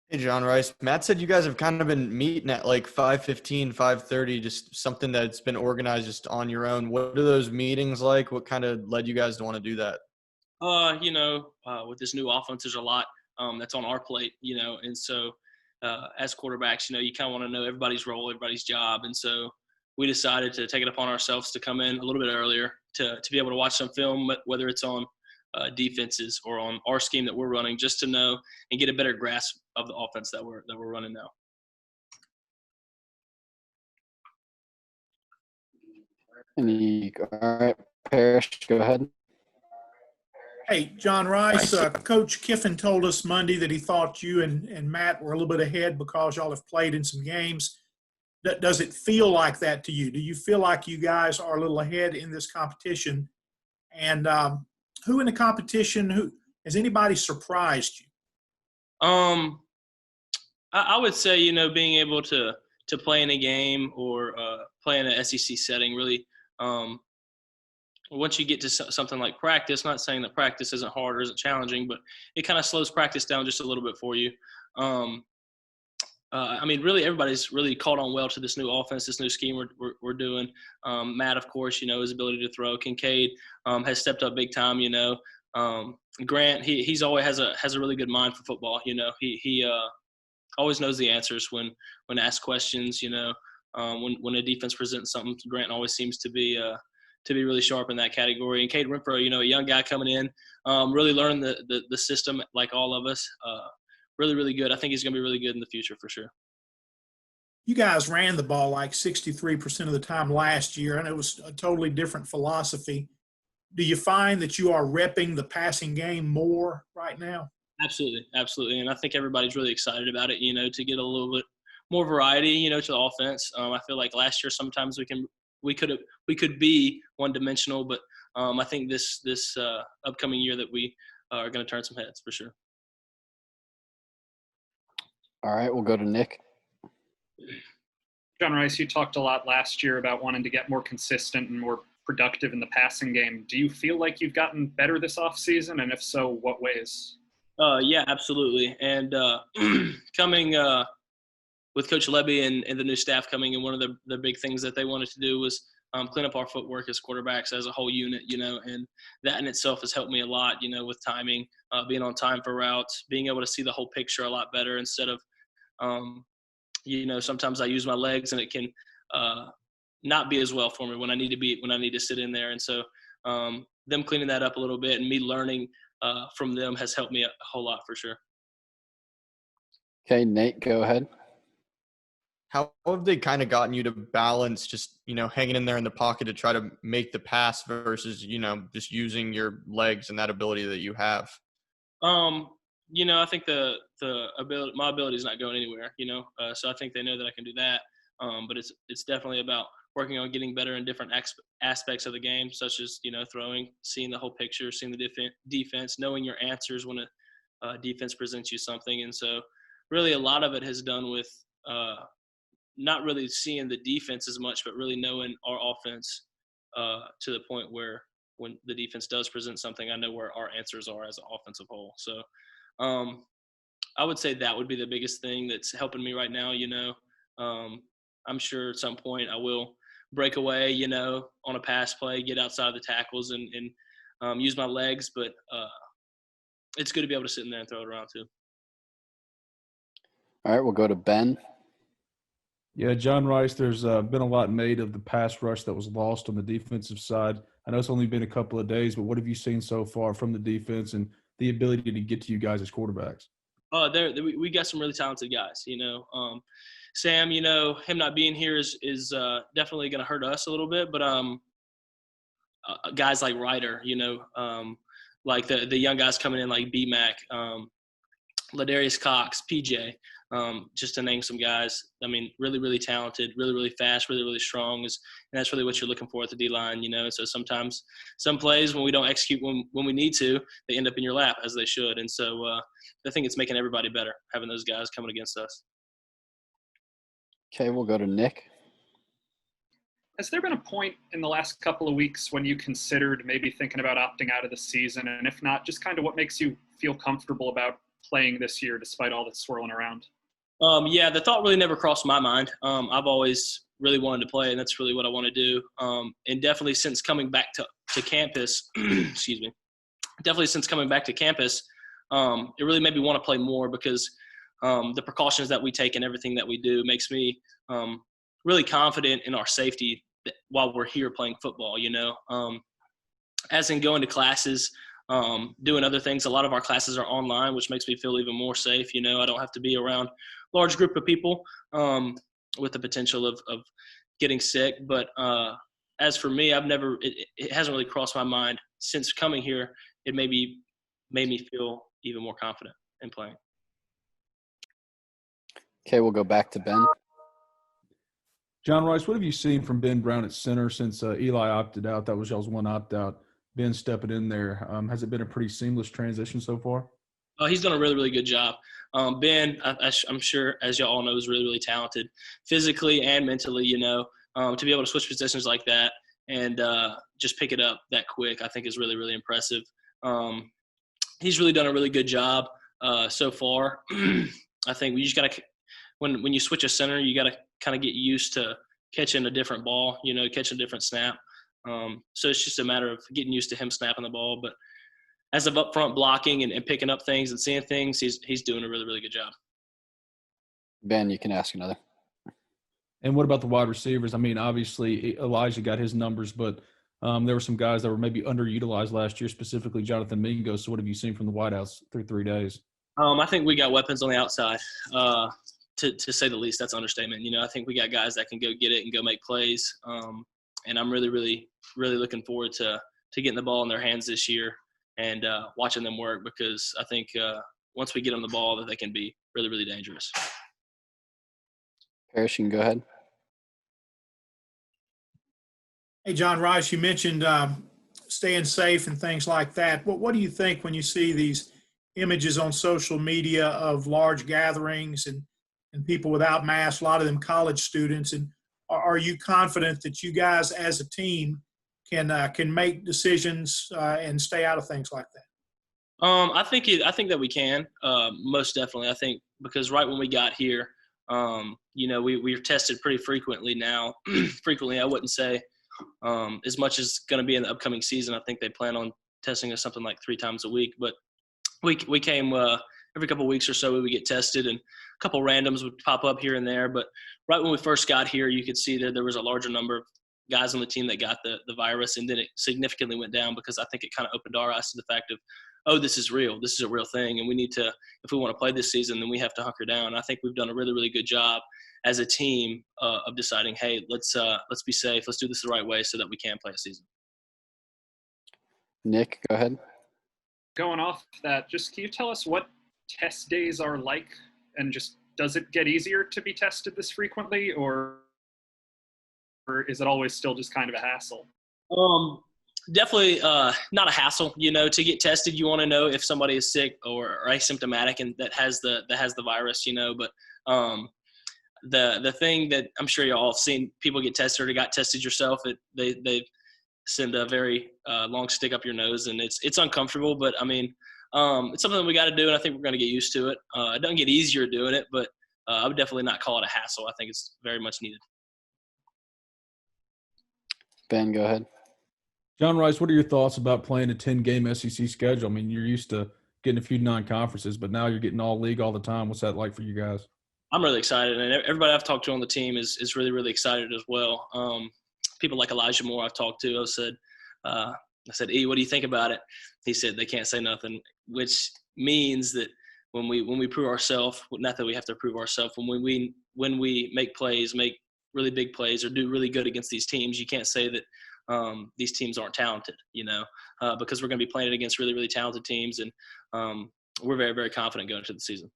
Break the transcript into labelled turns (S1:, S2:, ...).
S1: Hey, John Rice. Matt said you guys have kind of been meeting at like 5:15, 5:30, just something that's been organized just on your own. What are those meetings like? What kind of led you guys to want to do that?
S2: With this new offense, there's a lot that's on our plate, and so as quarterbacks, you kind of want to know everybody's role, everybody's job, and so we decided to take it upon ourselves to come in a little bit earlier to be able to watch some film, whether it's on defenses or on our scheme that we're running, just to know and get a better grasp of the offense that we're running now.
S3: All right, Parrish, go ahead.
S4: Hey, John Rice, Coach Kiffin told us Monday that he thought you and Matt were a little bit ahead because y'all have played in some games. Does it feel like that to you? Do you feel like you guys are a little ahead in this competition? And who in the competition, who has anybody surprised you?
S2: I would say, being able to play in a game or play in an SEC setting really once you get to something like practice, not saying that practice isn't hard or isn't challenging, but it kind of slows practice down just a little bit for you. Really everybody's really caught on well to this new offense, this new scheme we're doing. Matt, of course, his ability to throw. Kincaid has stepped up big time. Grant, he's always has a really good mind for football. He always knows the answers when asked questions. When a defense presents something, Grant always seems to be really sharp in that category. And Cade Renfro, a young guy coming in, really learning the system like all of us. Really, really good. I think he's going to be really good in the future for sure.
S4: You guys ran the ball like 63% of the time last year, and it was a totally different philosophy. Do you find that you are repping the passing game more right now?
S2: Absolutely. And I think everybody's really excited about it, to get a little bit more variety, to the offense. I feel like last year sometimes we could be one-dimensional, but I think this upcoming year that we are going to turn some heads for sure.
S3: All right, we'll go to Nick.
S5: John Rice, you talked a lot last year about wanting to get more consistent and more productive in the passing game. Do you feel like you've gotten better this offseason? And if so, what ways?
S2: Yeah, absolutely. And coming with Coach Levy and the new staff coming in, one of the big things that they wanted to do was clean up our footwork as quarterbacks as a whole unit, and that in itself has helped me a lot, with timing, being on time for routes, being able to see the whole picture a lot better instead of, sometimes I use my legs and it can not be as well for me when I need to sit in there. And so them cleaning that up a little bit and me learning from them has helped me a whole lot for sure.
S3: Okay, Nate, go ahead.
S1: How have they kind of gotten you to balance just, hanging in there in the pocket to try to make the pass versus, just using your legs and that ability that you have?
S2: I think my ability is not going anywhere, so I think they know that I can do that. But it's definitely about working on getting better in different aspects of the game, such as, throwing, seeing the whole picture, seeing the defense, knowing your answers when a defense presents you something. And so really a lot of it has done with not really seeing the defense as much, but really knowing our offense to the point where when the defense does present something, I know where our answers are as an offensive whole. So I would say that would be the biggest thing that's helping me right now. I'm sure at some point I will break away, on a pass play, get outside of the tackles and use my legs, but it's good to be able to sit in there and throw it around too.
S3: All right, we'll go to Ben.
S6: Yeah, John Rice, there's been a lot made of the pass rush that was lost on the defensive side. I know it's only been a couple of days, but what have you seen so far from the defense and the ability to get to you guys as quarterbacks?
S2: We got some really talented guys, Sam, him not being here is definitely going to hurt us a little bit, but guys like Ryder, like the young guys coming in like B-Mac, Ladarius Cox, PJ, just to name some guys. I mean, really, really talented, really, really fast, really, really strong. And that's really what you're looking for at the D-line, So sometimes some plays when we don't execute when we need to, they end up in your lap as they should. And so I think it's making everybody better, having those guys coming against us.
S3: Okay, we'll go to Nick.
S5: Has there been a point in the last couple of weeks when you considered maybe thinking about opting out of the season? And if not, just kind of what makes you feel comfortable about playing this year despite all that's swirling around?
S2: Yeah, the thought really never crossed my mind. I've always really wanted to play, and that's really what I want to do. And definitely since coming back to campus, excuse me, definitely since coming back to campus, it really made me want to play more because the precautions that we take and everything that we do makes me really confident in our safety while we're here playing football, as in going to classes, doing other things. A lot of our classes are online, which makes me feel even more safe. I don't have to be around a large group of people with the potential of getting sick. But as for me, it hasn't really crossed my mind since coming here. It made me feel even more confident in playing.
S3: Okay, we'll go back to Ben.
S6: John Rhys, what have you seen from Ben Brown at center since Eli opted out? That was y'all's one opt-out. Ben stepping in there. Has it been a pretty seamless transition so far?
S2: He's done a really, really good job. Ben, I'm sure, as y'all all know, is really, really talented physically and mentally, to be able to switch positions like that and just pick it up that quick, I think is really, really impressive. He's really done a really good job so far. I think we just got to – when you switch a center, you got to kind of get used to catching a different ball, catching a different snap. So it's just a matter of getting used to him snapping the ball. But as of up front blocking and picking up things and seeing things, he's doing a really, really good job.
S3: Ben, you can ask another.
S6: And what about the wide receivers? I mean, obviously Elijah got his numbers, but there were some guys that were maybe underutilized last year, specifically Jonathan Mingo. So what have you seen from the wideouts through 3 days?
S2: I think we got weapons on the outside. To say the least, that's an understatement. I think we got guys that can go get it and go make plays. And I'm really, really, really looking forward to getting the ball in their hands this year and watching them work because I think once we get them the ball that they can be really, really dangerous.
S3: Parrish, you can go ahead.
S4: Hey, John Rhys, you mentioned staying safe and things like that. What do you think when you see these images on social media of large gatherings and people without masks, a lot of them college students? And are you confident that you guys as a team can make decisions and stay out of things like that?
S2: I think that we can, most definitely. I think because right when we got here, we're tested pretty frequently now. Frequently, I wouldn't say as much as going to be in the upcoming season. I think they plan on testing us something like 3 times a week. But we came every couple of weeks or so we would get tested, and a couple randoms would pop up here and there. But right when we first got here, you could see that there was a larger number of guys on the team that got the virus, and then it significantly went down because I think it kind of opened our eyes to the fact of, oh, this is real. This is a real thing, and we need to, if we want to play this season, then we have to hunker down. I think we've done a really, really good job as a team of deciding, hey, let's be safe. Let's do this the right way so that we can play a season.
S3: Nick, go ahead.
S5: Going off that, just can you tell us what test days are like, and just does it get easier to be tested this frequently, or is it always still just kind of a hassle?
S2: Definitely not a hassle. To get tested, you want to know if somebody is sick or asymptomatic and that has the virus. But the thing that I'm sure you all have seen people get tested or got tested yourself, they send a very long stick up your nose, and it's uncomfortable. But I mean, it's something that we got to do, and I think we're going to get used to it. It doesn't get easier doing it, but I would definitely not call it a hassle. I think it's very much needed.
S3: Ben, go ahead.
S6: John Rhys, what are your thoughts about playing a 10-game SEC schedule? I mean, you're used to getting a few non-conferences, but now you're getting all league all the time. What's that like for you guys?
S2: I'm really excited, and everybody I've talked to on the team is really, really excited as well. People like Elijah Moore I've talked to, I said, E, what do you think about it? He said they can't say nothing, which means that when we prove ourselves, not that we have to prove ourselves, when we make plays, make really big plays, or do really good against these teams, you can't say that these teams aren't talented, because we're going to be playing against really, really talented teams, and we're very, very confident going into the season.